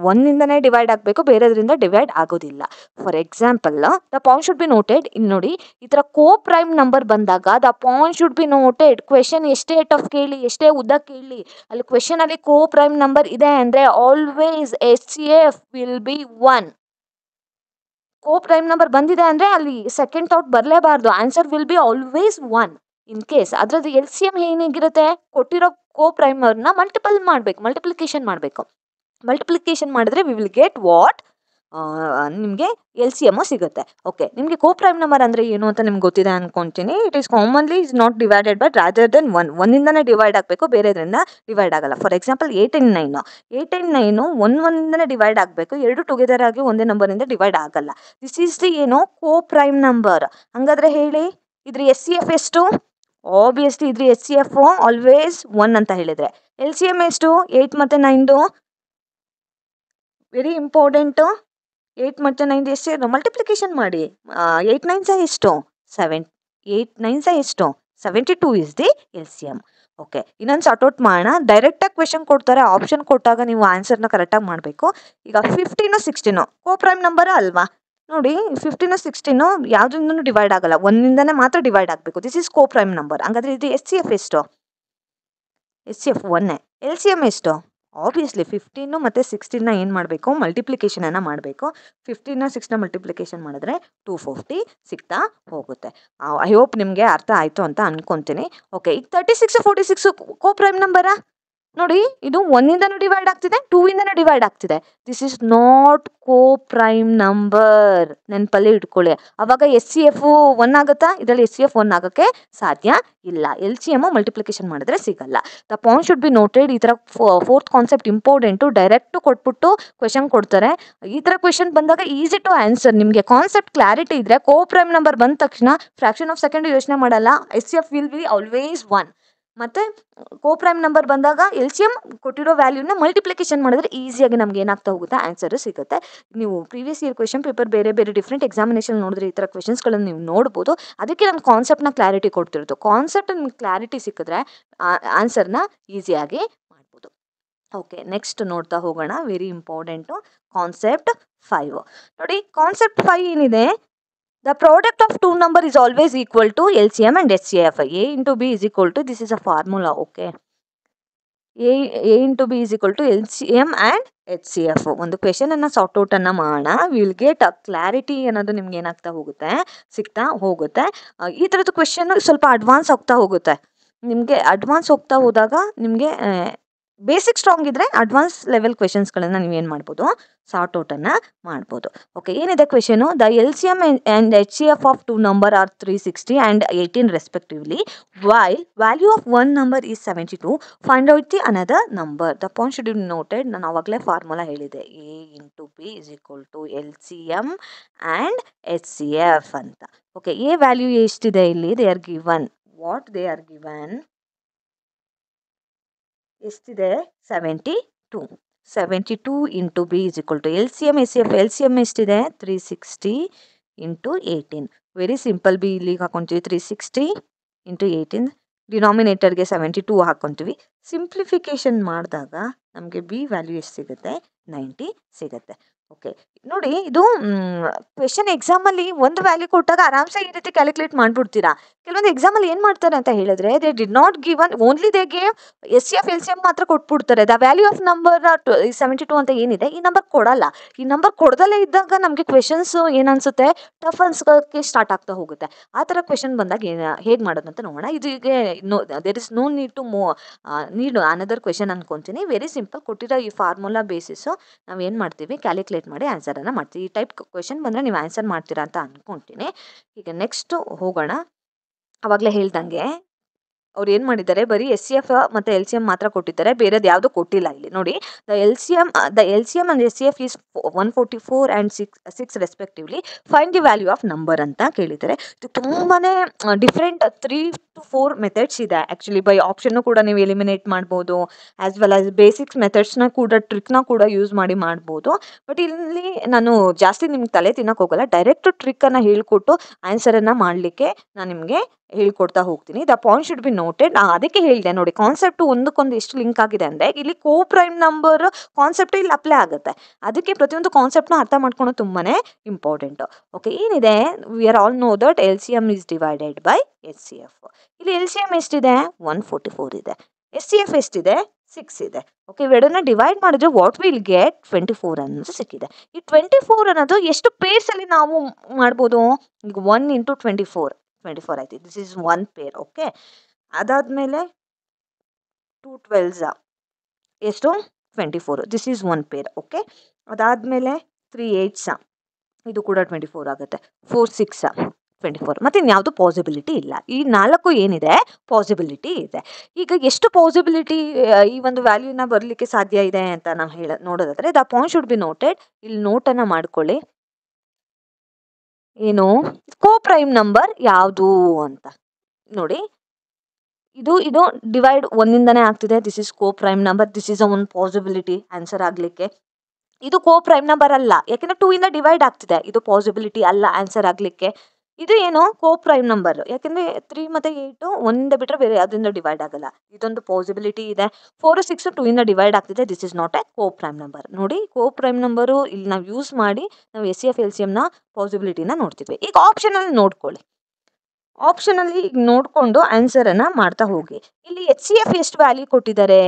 Speaker 1: 1ಇಂದನೇ ಡಿವೈಡ್ ಆಗಬೇಕು, ಬೇರೆದ್ರಿಂದ ಡಿವೈಡ್ ಆಗೋದಿಲ್ಲ. For example the point should be noted. ಇನ್ನು ನೋಡಿ, ಈ ಥರ ಕೋ ಪ್ರೈಮ್ ನಂಬರ್ ಬಂದಾಗ the point should be noted. Question ಎಷ್ಟೇ ಟಫ್ ಕೇಳಿ, ಎಷ್ಟೇ ಉದ್ದ ಕೇಳಿ, ಅಲ್ಲಿ ಕ್ವೆಶನಲ್ಲಿ ಕೋ ಪ್ರೈಮ್ ನಂಬರ್ ಇದೆ ಅಂದರೆ always SCF will be 1. Coprime number ಬಂದಿದೆ ಅಂದರೆ ಅಲ್ಲಿ ಸೆಕೆಂಡ್ ಥಾಟ್ ಬರಲೇಬಾರ್ದು. Answer will be always 1. In case ಅದರದ್ದು LCM ಏನಿಗಿರುತ್ತೆ, ಕೊಟ್ಟಿರೋ ಕೋ ಪ್ರೈಮರ್ನ ಮಲ್ಟಿಪ್ಲಿಕೇಶನ್ ಮಾಡಬೇಕು. ಮಲ್ಟಿಪ್ಲಿಕೇಶನ್ ಮಾಡಿದ್ರೆ ವಿ ವಿಲ್ ಗೆಟ್ ವಾಟ್ ನಿಮಗೆ LCM ಸಿಗುತ್ತೆ. ಓಕೆ, ನಿಮಗೆ ಕೋ ಪ್ರೈಮ್ ನಂಬರ್ ಅಂದರೆ ಏನು ಅಂತ ನಿಮ್ಗೆ ಗೊತ್ತಿದೆ ಅನ್ಕೊಂತೀನಿ. It is commonly is not divided by rather than 1. 1ಇಂದನೇ ಡಿವೈಡ್ ಆಗಬೇಕು, ಬೇರೆದ್ರಿಂದ ಡಿವೈಡ್ ಆಗಲ್ಲ. For example 8 and 9. 8 and 9 1ಇಂದನೇ ಡಿವೈಡ್ ಆಗಬೇಕು, ಎರಡು ಟುಗೆದರ್ ಆಗಿ ಒಂದೇ ನಂಬರಿಂದ ಡಿವೈಡ್ ಆಗಲ್ಲ. ದಿಸ್ ಈಸ್ ದಿ ಏನು ಕೋ ಪ್ರೈಮ್ ನಂಬರ್. ಹಂಗಾದ್ರೆ ಹೇಳಿ ಇದ್ರ SCF ಎಷ್ಟು? ಆಬ್ವಿಯಸ್ಲಿ ಇದ್ರ SCF ಆಲ್ವೇಸ್ 1 ಅಂತ ಹೇಳಿದ್ರೆ LCM ಎಷ್ಟು? 8 ಮತ್ತು 9. Very important. 8 ಮತ್ತು 9 ಎಷ್ಟು? ಮಲ್ಟಿಪ್ಲಿಕೇಶನ್ ಮಾಡಿ. 8 9 ಎಷ್ಟು? 7. 8 9 ಎಷ್ಟು? 72 ಇಸ್ ದಿ LCM. ಓಕೆ, ಇನ್ನೊಂದು ಸಾರ್ಟ್ ಔಟ್ ಮಾಡೋಣ. ಡೈರೆಕ್ಟಾಗಿ ಕ್ವೆಶನ್ ಕೊಡ್ತಾರೆ, ಆಪ್ಷನ್ ಕೊಟ್ಟಾಗ ನೀವು ಆನ್ಸರ್ನ ಕರೆಕ್ಟಾಗಿ ಮಾಡಬೇಕು. ಈಗ 15 16 ಕೋ ಪ್ರೈಮ್ ನಂಬರ್ ಅಲ್ವಾ? ನೋಡಿ, 15 16 ಯಾವುದರಿಂದನೂ ಡಿವೈಡ್ ಆಗಲ್ಲ, 1ಇಂದನೇ ಮಾತ್ರ ಡಿವೈಡ್ ಆಗಬೇಕು. This is coprime number. ಹಂಗಾದ್ರೆ ಇದು SCF ಎಷ್ಟು? SCF 1. LCM ಎಷ್ಟು? ಆಬ್ವಿಯಸ್ಲಿ 15 ಮತ್ತು 16ನ ಏನು ಮಾಡಬೇಕು, ಮಲ್ಟಿಪ್ಲಿಕೇಶನನ್ನು ಮಾಡಬೇಕು. 15ನ 6ನ ಮಲ್ಟಿಪ್ಲಿಕೇಶನ್ ಮಾಡಿದ್ರೆ 250 ಸಿಗ್ತಾ ಹೋಗುತ್ತೆ. ಐ ಹೋಪ್ ನಿಮಗೆ ಅರ್ಥ ಆಯಿತು ಅಂತ ಅನ್ಕೊತೀನಿ. ಓಕೆ, ಈಗ 36 46 ಕೋ ಪ್ರೈಮ್ ನಂಬರಾ? ನೋಡಿ, ಇದು 1ಇಂದನೂ ಡಿವೈಡ್ ಆಗ್ತಿದೆ, 2ಇಂದನೂ ಡಿವೈಡ್ ಆಗ್ತಿದೆ. This is not coprime number. ನೆನಪಲ್ಲಿ ಇಟ್ಕೊಳ್ಳಿ. ಅವಾಗ SCF 1 ಆಗುತ್ತಾ? ಇದರಲ್ಲಿ SCF 1 ಆಗೋಕ್ಕೆ ಸಾಧ್ಯ ಇಲ್ಲ. LCM ಮಲ್ಟಿಪ್ಲಿಕೇಶನ್ ಮಾಡಿದ್ರೆ ಸಿಗಲ್ಲ. The point should be noted. ಈ ಥರ 4th ಕಾನ್ಸೆಪ್ಟ್ ಇಂಪಾರ್ಟೆಂಟು. ಡೈರೆಕ್ಟು ಕೊಟ್ಬಿಟ್ಟು ಕ್ವೆಶನ್ ಕೊಡ್ತಾರೆ. ಈ ಥರ ಕ್ವೆಶನ್ ಬಂದಾಗ ಈಸಿ ಟು ಆನ್ಸರ್. ನಿಮಗೆ ಕಾನ್ಸೆಪ್ಟ್ ಕ್ಲಾರಿಟಿ ಇದ್ದರೆ ಕೋ ಪ್ರೈಮ್ ನಂಬರ್ ಬಂದ ತಕ್ಷಣ ಫ್ರಾಕ್ಷನ್ ಆಫ್ ಸೆಕೆಂಡ್ ಯೋಚನೆ ಮಾಡಲ್ಲ. SCF will be always 1. ಮತ್ತು ಕೋ ಪ್ರೈಮ್ ನಂಬರ್ ಬಂದಾಗ LCM ಕೊಟ್ಟಿರೋ ವ್ಯಾಲ್ಯೂನ ಮಲ್ಟಿಪ್ಲಿಕೇಶನ್ ಮಾಡಿದ್ರೆ ಈಸಿಯಾಗಿ ನಮ್ಗೆ ಏನಾಗ್ತಾ ಹೋಗುತ್ತೆ, ಆನ್ಸರ್ ಸಿಗುತ್ತೆ. ನೀವು ಪ್ರೀವಿಯಸ್ ಇಯರ್ ಕ್ವೆಶನ್ ಪೇಪರ್ ಬೇರೆ ಬೇರೆ ಡಿಫ್ರೆಂಟ್ ಎಕ್ಸಾಮಿನೇಷನ್ ನೋಡಿದ್ರೆ ಈ ಥರ ಕ್ವೆಶನ್ಸ್ಗಳನ್ನು ನೀವು ನೋಡ್ಬೋದು. ಅದಕ್ಕೆ ನಾನು ಕಾನ್ಸೆಪ್ಟ್ನ ಕ್ಲಾರಿಟಿ ಕೊಡ್ತಿರೋದು. ಕಾನ್ಸೆಪ್ಟ್ ನಿಮ್ಗೆ ಕ್ಲಾರಿಟಿ ಸಿಕ್ಕಿದ್ರೆ ಆನ್ಸರ್ನ ಈಸಿಯಾಗಿ ಮಾಡ್ಬೋದು. ಓಕೆ, ನೆಕ್ಸ್ಟ್ ನೋಡ್ತಾ ಹೋಗೋಣ. Very important concept 5. ನೋಡಿ, ಕಾನ್ಸೆಪ್ಟ್ 5 ಏನಿದೆ, the product of two number is always equal to LCM and SCF. A into B is equal to, this is a formula. Okay, A into B is equal to LCM and HCF. ಒಂದು ಕ್ವೆಶನನ್ನು ಸಾರ್ಟ್ಔಟನ್ನು ಮಾಡೋಣ, ವಿಲ್ ಗೆಟ್ ಅ ಕ್ಲಾರಿಟಿ ಅನ್ನೋದು ನಿಮ್ಗೆ ಏನಾಗ್ತಾ ಹೋಗುತ್ತೆ, ಸಿಗ್ತಾ ಹೋಗುತ್ತೆ. ಈ ಥರದ್ದು ಕ್ವೆಶನ್ ಸ್ವಲ್ಪ ಅಡ್ವಾನ್ಸ್ ಹೋಗ್ತಾ ಹೋಗುತ್ತೆ. ನಿಮಗೆ ಅಡ್ವಾನ್ಸ್ ಹೋಗ್ತಾ ಹೋದಾಗ ನಿಮಗೆ ಬೇಸಿಕ್ ಸ್ಟ್ರಾಂಗ್ ಇದ್ದರೆ ಅಡ್ವಾನ್ಸ್ ಲೆವೆಲ್ ಕ್ವೆಶನ್ಸ್ಗಳನ್ನು ನೀವೇನು ಮಾಡ್ಬೋದು, ಸಾರ್ಟ್ಔಟನ್ನು ಮಾಡ್ಬೋದು. ಓಕೆ, ಏನಿದೆ question? The LCM and HCF of 2 number are 360 and 18 respectively. While value of one number is 72, find out the another number. The point should be noted. ನಾನು ಆವಾಗಲೇ ಫಾರ್ಮುಲಾ ಹೇಳಿದೆ, A into B is equal to LCM and HCF ಅಂತ. ಓಕೆ, ಎ ವ್ಯಾಲ್ಯೂ ಎಷ್ಟಿದೆ ಇಲ್ಲಿ? They are given. What they are given? ಎಷ್ಟಿದೆ? 72. 72 into B is equal to LCM HCF. LCM ಎಷ್ಟಿದೆ? 360 ಇಂಟು 18. Very simple. ಬಿ ಇಲ್ಲಿಗೆ ಹಾಕೊತೀವಿ 360 ಇಂಟು 18. ಡಿನಾಮಿನೇಟರ್ಗೆ 72 ಹಾಕೊತೀವಿ. ಸಿಂಪ್ಲಿಫಿಕೇಶನ್ ಮಾಡಿದಾಗ ನಮಗೆ ಬಿ ವ್ಯಾಲ್ಯೂ ಎಷ್ಟು ಸಿಗುತ್ತೆ? 90 ಸಿಗುತ್ತೆ. ಓಕೆ, ನೋಡಿ, ಇದು ಕ್ವೆಶನ್ ಎಕ್ಸಾಮಲ್ಲಿ ಒಂದು ವ್ಯಾಲ್ಯೂ ಕೊಟ್ಟಾಗ ಆರಾಮ್ಸೆ ಈ ರೀತಿ ಕ್ಯಾಲ್ಕುಲೇಟ್ ಮಾಡಿಬಿಡ್ತೀರಾ. ಕೆಲವೊಂದು ಎಕ್ಸಾಮಲ್ಲಿ ಏನು ಮಾಡ್ತಾರೆ ಅಂತ ಹೇಳಿದ್ರೆ, they did not given, only they gave HCF LCM ಮಾತ್ರ ಕೊಟ್ಬಿಡ್ತಾರೆ. ದ ವ್ಯಾಲ್ಯೂ ಆಫ್ ನಂಬರ್ 72 ಅಂತ ಏನಿದೆ, ಈ ನಂಬರ್ ಕೊಡಲ್ಲ. ಈ ನಂಬರ್ ಕೊಡದಲ್ಲೇ ಇದ್ದಾಗ ನಮಗೆ ಕ್ವೆಶನ್ಸ್ ಏನನ್ಸುತ್ತೆ, ಟಫ್ ಅನ್ಸೋಕ್ಕೆ ಸ್ಟಾರ್ಟ್ ಆಗ್ತಾ ಹೋಗುತ್ತೆ. ಆ ಥರ ಕ್ವೆಶನ್ ಬಂದಾಗ ಹೇಗೆ ಮಾಡೋದು ಅಂತ ನೋಡೋಣ. ಇದು ಈಗ there is no need to need another question ಅನ್ಕೊತೀನಿ. Very simple. ಕೊಟ್ಟಿರೋ ಈ ಫಾರ್ಮುಲಾ ಬೇಸಿಸು ನಾವು ಏನು ಮಾಡ್ತೀವಿ, ಕ್ಯಾಲ್ಕುಲೇಟ್ ಮಾಡಿ ಆನ್ಸರನ್ನು ಮಾಡ್ತೀವಿ. ಈ ಟೈಪ್ ಕ್ವೆಶನ್ ಬಂದರೆ ನೀವು ಆನ್ಸರ್ ಮಾಡ್ತೀರಾ ಅಂತ ಅಂದ್ಕೊತೀನಿ. ಈಗ ನೆಕ್ಸ್ಟ್ ಹೋಗೋಣ. ಆವಾಗಲೇ ಹೇಳ್ದಂಗೆ ಅವ್ರು ಏನು ಮಾಡಿದ್ದಾರೆ, ಬರೀ HCF ಮತ್ತು LCM ಮಾತ್ರ ಕೊಟ್ಟಿದ್ದಾರೆ, ಬೇರೆದು ಯಾವುದೂ ಕೊಟ್ಟಿಲ್ಲ. ಇಲ್ಲಿ ನೋಡಿ, the LCM and HCF is 144 and 6 respectively. Find the value of number ಅಂತ ಕೇಳಿದ್ದಾರೆ. ಇದು ತುಂಬಾ ಡಿಫ್ರೆಂಟ್ 3 to 4 ಮೆಥಡ್ಸ್ ಇದೆ. ಆ್ಯಕ್ಚುಲಿ ಬೈ ಆಪ್ಷನ್ನು ಕೂಡ ನೀವು ಎಲಿಮಿನೇಟ್ ಮಾಡ್ಬೋದು, ಆ್ಯಸ್ ವೆಲ್ ಆಸ್ ಬೇಸಿಕ್ಸ್ ಮೆಥಡ್ಸ್ನ ಕೂಡ, ಟ್ರಿಕ್ನ ಕೂಡ ಯೂಸ್ ಮಾಡಿ ಮಾಡ್ಬೋದು. ಬಟ್ ಇಲ್ಲಿ ನಾನು ಜಾಸ್ತಿ ನಿಮ್ಗೆ ತಲೆ ತಿನ್ನೋಕೆ ಹೋಗಲ್ಲ, ಡೈರೆಕ್ಟ್ ಟ್ರಿಕ್ಕನ್ನು ಹೇಳ್ಕೊಟ್ಟು ಆನ್ಸರನ್ನು ಮಾಡಲಿಕ್ಕೆ ನಾನು ನಿಮಗೆ ಹೇಳ್ಕೊಡ್ತಾ ಹೋಗ್ತೀನಿ. The point should be noted. ಅದಕ್ಕೆ ಹೇಳಿದೆ ನೋಡಿ, ಕಾನ್ಸೆಪ್ಟು ಒಂದಕ್ಕೊಂದು ಎಷ್ಟು ಲಿಂಕ್ ಆಗಿದೆ ಅಂದರೆ, ಇಲ್ಲಿ ಕೋ ಪ್ರೈಮ್ ನಂಬರ್ ಕಾನ್ಸೆಪ್ಟು ಇಲ್ಲಿ ಅಪ್ಲೈ ಆಗುತ್ತೆ. ಅದಕ್ಕೆ ಪ್ರತಿಯೊಂದು ಕಾನ್ಸೆಪ್ಟ್ನ ಅರ್ಥ ಮಾಡ್ಕೊಳ್ಳೋದು ತುಂಬಾ ಇಂಪಾರ್ಟೆಂಟು. ಓಕೆ, ಏನಿದೆ, V are all know that LCM is divided by HCF. ಇಲ್ಲಿ LCM ಎಷ್ಟಿದೆ? 144 ಇದೆ. HCF ಎಷ್ಟಿದೆ? 6 ಇದೆ. ಓಕೆ, ಇವೆರಡನ್ನ ಡಿವೈಡ್ ಮಾಡಿದ್ರೆ ವಾಟ್ ವಿಲ್ ಗೆಟ್ 24 ಅನ್ನೋದು ಸಿಕ್ಕಿದೆ. ಈ 24 ಅನ್ನೋದು ಎಷ್ಟು ಪೇರ್ಸಲ್ಲಿ ನಾವು ಮಾಡ್ಬೋದು? ಈಗ 1 ಇಂಟು 24 ಆಯ್ತು. This is 1 peer. ಓಕೆ, ಅದಾದಮೇಲೆ 2 12s ಎಷ್ಟು? 24. This is 1 peer. ಓಕೆ, ಅದಾದಮೇಲೆ 3 8s, ಇದು ಕೂಡ 24 ಆಗುತ್ತೆ. 4 6 24. ಮತ್ತು ಇನ್ಯಾವುದು ಪಾಸಿಬಿಲಿಟಿ ಇಲ್ಲ. ಈ 4 ಏನಿದೆ, ಪಾಸಿಬಿಲಿಟಿ ಇದೆ. ಈಗ ಎಷ್ಟು ಪಾಸಿಬಿಲಿಟಿ ಈ ಒಂದು ವ್ಯಾಲ್ಯೂನ ಬರಲಿಕ್ಕೆ ಸಾಧ್ಯ ಇದೆ ಅಂತ ನಾವು ನೋಡೋದಾದರೆ, the point should be noted. ಇಲ್ಲಿ ನೋಟನ್ನು ಮಾಡ್ಕೊಳ್ಳಿ. ಏನು ಕೋ ಪ್ರೈಮ್ ನಂಬರ್ ಯಾವುದು ಅಂತ ನೋಡಿ. ಇದು ಡಿವೈಡ್ 1ಇಂದನೇ ಆಗ್ತಿದೆ. This is coprime number. This is one possibility answer ಆಗಲಿಕ್ಕೆ. ಇದು ಕೋ ಪ್ರೈಮ್ ನಂಬರ್ ಅಲ್ಲ, ಯಾಕೆಂದರೆ 2 ಇಂದ ಡಿವೈಡ್ ಆಗ್ತಿದೆ. ಇದು ಪಾಸಿಬಿಲಿಟಿ ಅಲ್ಲ ಆನ್ಸರ್ ಆಗಲಿಕ್ಕೆ. ಇದು ಏನು? ಕೋ ಪ್ರೈಮ್ ನಂಬರ್. ಯಾಕೆಂದರೆ 3 ಮತ್ತು 8 1ಇಂದ ಬಿಟ್ಟರೆ ಬೇರೆ ಅದರಿಂದ ಡಿವೈಡ್ ಆಗಲ್ಲ. ಇದೊಂದು ಪಾಸಿಬಿಲಿಟಿ ಇದೆ. 4 6 2 ಇಂದ ಡಿವೈಡ್ ಆಗ್ತಿದೆ. This is not a coprime number. ನೋಡಿ, ಕೋ ಪ್ರೈಮ್ ನಂಬರು ಇಲ್ಲಿ ನಾವು ಯೂಸ್ ಮಾಡಿ ನಾವು HCF LCMನ ಪಾಸಿಬಿಲಿಟಿನ ನೋಡ್ತೀವಿ. ಈಗ ಆಪ್ಷನಲ್ಲಿ ನೋಡ್ಕೊಳ್ಳಿ. ಆಪ್ಷನಲ್ಲಿ ಈಗ ನೋಡಿಕೊಂಡು ಆನ್ಸರನ್ನು ಮಾಡ್ತಾ ಹೋಗಿ. ಇಲ್ಲಿ HCF ಎಷ್ಟು ವ್ಯಾಲ್ಯೂ ಕೊಟ್ಟಿದ್ದಾರೆ?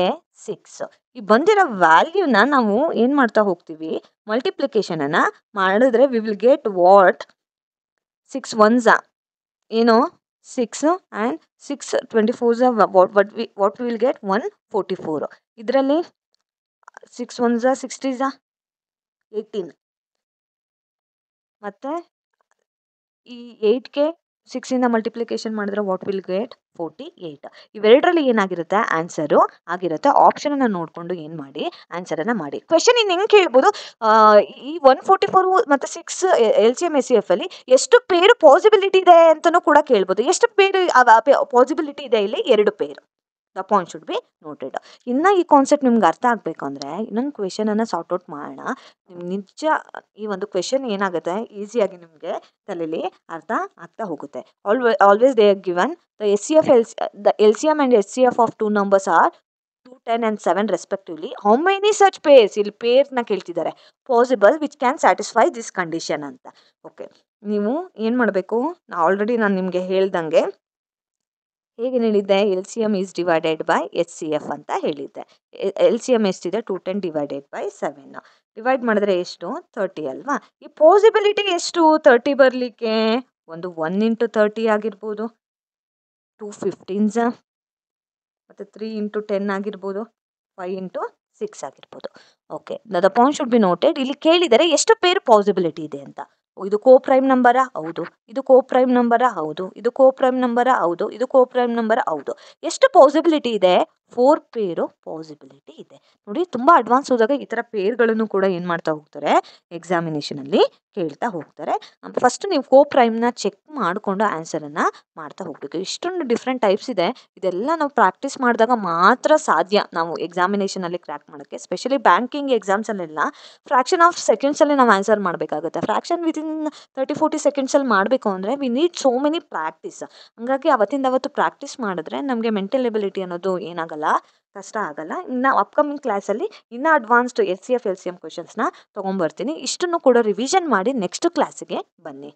Speaker 1: 6. ಈ ಬಂದಿರೋ ವ್ಯಾಲ್ಯೂನ ನಾವು ಏನು ಮಾಡ್ತಾ ಹೋಗ್ತೀವಿ, ಮಲ್ಟಿಪ್ಲಿಕೇಶನನ್ನು ಮಾಡಿದ್ರೆ we will get what? 6 1s ಏನು? 6 and 6 24s what will get? 144. ಇದರಲ್ಲಿ 6 1s 60s 18. ಮತ್ತು ಈ 8ಗೆ 6ಇಂದ ಮಲ್ಟಿಪ್ಲಿಕೇಶನ್ ಮಾಡಿದ್ರೆ ವಾಟ್ ವಿಲ್ ಗೆಟ್? 48. ಇವೆರಡರಲ್ಲಿ ಏನಾಗಿರುತ್ತೆ? ಆನ್ಸರು ಆಗಿರುತ್ತೆ. ಆಪ್ಷನನ್ನು ನೋಡಿಕೊಂಡು ಏನು ಮಾಡಿ, ಆನ್ಸರನ್ನು ಮಾಡಿ. ಕ್ವೆಶನ್ ಇನ್ನು ಹೆಂಗೆ ಕೇಳ್ಬೋದು, ಈ 144 ಮತ್ತು 6 LCM HCF ಅಲ್ಲಿ ಎಷ್ಟು ಪೇರು ಪಾಸಿಬಿಲಿಟಿ ಇದೆ ಅಂತಲೂ ಕೂಡ ಕೇಳ್ಬೋದು. ಎಷ್ಟು ಪೇರು ಪಾಸಿಬಿಲಿಟಿ ಇದೆ? ಇಲ್ಲಿ 2 ಪೇರು. The point should be noted. ಇನ್ನು ಈ ಕಾನ್ಸೆಪ್ಟ್ ನಿಮ್ಗೆ ಅರ್ಥ ಆಗಬೇಕು ಅಂದರೆ ಇನ್ನೊಂದು ಕ್ವೆಶನನ್ನು ಸಾರ್ಟ್ಔಟ್ ಮಾಡೋಣ. ನಿಮ್ಗೆ ನಿಜ ಈ ಒಂದು ಕ್ವೆಶನ್ ಏನಾಗುತ್ತೆ, ಈಸಿಯಾಗಿ ನಿಮಗೆ ತಲೆಯಲ್ಲಿ ಅರ್ಥ ಆಗ್ತಾ ಹೋಗುತ್ತೆ. Always they are given the LCM and HCF of 2 numbers are 2 10 and 7 respectively. How many such pairs? ಇಲ್ಲಿ ಪೇರ್ನ ಕೇಳ್ತಿದ್ದಾರೆ. Possible which can satisfy this condition ಅಂತ. ಓಕೆ, ನೀವು ಏನು ಮಾಡಬೇಕು, ಆಲ್ರೆಡಿ ನಾನು ನಿಮಗೆ ಹೇಳ್ದಂಗೆ ಹೇಗೇನು ಹೇಳಿದ್ದೆ? L C M is divided by H C F ಅಂತ ಹೇಳಿದ್ದೆ. ಎಲ್ ಸಿ ಎಮ್ ಎಷ್ಟಿದೆ? 210 ಡಿವೈಡೆಡ್ ಬೈ 7. ಡಿವೈಡ್ ಮಾಡಿದ್ರೆ ಎಷ್ಟು? 30 ಅಲ್ವಾ? ಈ ಪಾಸಿಬಿಲಿಟಿ ಎಷ್ಟು 30 ಬರಲಿಕ್ಕೆ? ಒಂದು 1 ಇಂಟು 30 ಆಗಿರ್ಬೋದು, 2 15s, ಮತ್ತು 3 ಇಂಟು 10 ಆಗಿರ್ಬೋದು, 5 ಇಂಟು 6 ಆಗಿರ್ಬೋದು. Okay, the point should be noted. ಇಲ್ಲಿ ಕೇಳಿದರೆ ಎಷ್ಟು ಪೇರ್ ಪಾಸಿಬಿಲಿಟಿ ಇದೆ ಅಂತ. ಇದು ಕೋ ಪ್ರೈಮ್ ನಂಬರಾ? ಹೌದು. ಇದು ಕೋ ಪ್ರೈಮ್ ನಂಬರಾ? ಹೌದು. ಇದು ಕೋ ಪ್ರೈಮ್ ನಂಬರಾ? ಹೌದು. ಇದು ಕೋ ಪ್ರೈಮ್ ನಂಬರ್? ಹೌದು. ಎಷ್ಟು ಪಾಸಿಬಿಲಿಟಿ ಇದೆ? 4 ಪೇರು ಪಾಸಿಬಿಲಿಟಿ ಇದೆ. ನೋಡಿ, ತುಂಬಾ ಅಡ್ವಾನ್ಸ್ ಹೋದಾಗ ಈ ತರ ಪೇರ್ಗಳನ್ನು ಕೂಡ ಏನ್ ಮಾಡ್ತಾ ಹೋಗ್ತಾರೆ, ಎಕ್ಸಾಮಿನೇಷನ್ ಅಲ್ಲಿ ಕೇಳ್ತಾ ಹೋಗ್ತಾರೆ. ಫಸ್ಟ್ ನೀವು ಕೋ ಪ್ರೈಮ್ನ ಚೆಕ್ ಮಾಡಿಕೊಂಡು ಆನ್ಸರನ್ನು ಮಾಡ್ತಾ ಹೋಗ್ಬೇಕು. ಇಷ್ಟೊಂದು ಡಿಫ್ರೆಂಟ್ ಟೈಪ್ಸ್ ಇದೆ. ಇದೆಲ್ಲ ನಾವು ಪ್ರಾಕ್ಟೀಸ್ ಮಾಡಿದಾಗ ಮಾತ್ರ ಸಾಧ್ಯ ನಾವು ಎಕ್ಸಾಮಿನೇಷನಲ್ಲಿ ಕ್ರ್ಯಾಕ್ ಮಾಡೋಕ್ಕೆ. ಸ್ಪೆಷಲಿ ಬ್ಯಾಂಕಿಂಗ್ ಎಕ್ಸಾಮ್ಸಲ್ಲೆಲ್ಲ ಫ್ರಾಕ್ಷನ್ ಆಫ್ ಸೆಕೆಂಡ್ಸಲ್ಲಿ ನಾವು ಆನ್ಸರ್ ಮಾಡಬೇಕಾಗುತ್ತೆ. ಫ್ರಾಕ್ಷನ್ ವಿತಿನ್ 30-40 ಸೆಕೆಂಡ್ಸಲ್ಲಿ ಮಾಡಬೇಕು ಅಂದರೆ we need so many practice. ಹಾಗಾಗಿ ಅವತ್ತಿಂದ ಅವತ್ತು ಪ್ರಾಕ್ಟೀಸ್ ಮಾಡಿದ್ರೆ ನಮಗೆ ಮೆಂಟಲ್ ಎಬಿಲಿಟಿ ಅನ್ನೋದು ಏನಾಗಲ್ಲ, ಕಷ್ಟ ಆಗಲ್ಲ. ಇನ್ನು ಅಪ್ಕಮಿಂಗ್ ಕ್ಲಾಸಲ್ಲಿ ಇನ್ನೂ advanced H C F L C M ಕ್ವಶನ್ಸ್ನ ತೊಗೊಂಬರ್ತೀನಿ. ಇಷ್ಟನ್ನು ಕೂಡ ರಿವಿಷನ್ ಮಾಡಿ ನೆಕ್ಸ್ಟ್ ಕ್ಲಾಸಿಗೆ ಬನ್ನಿ.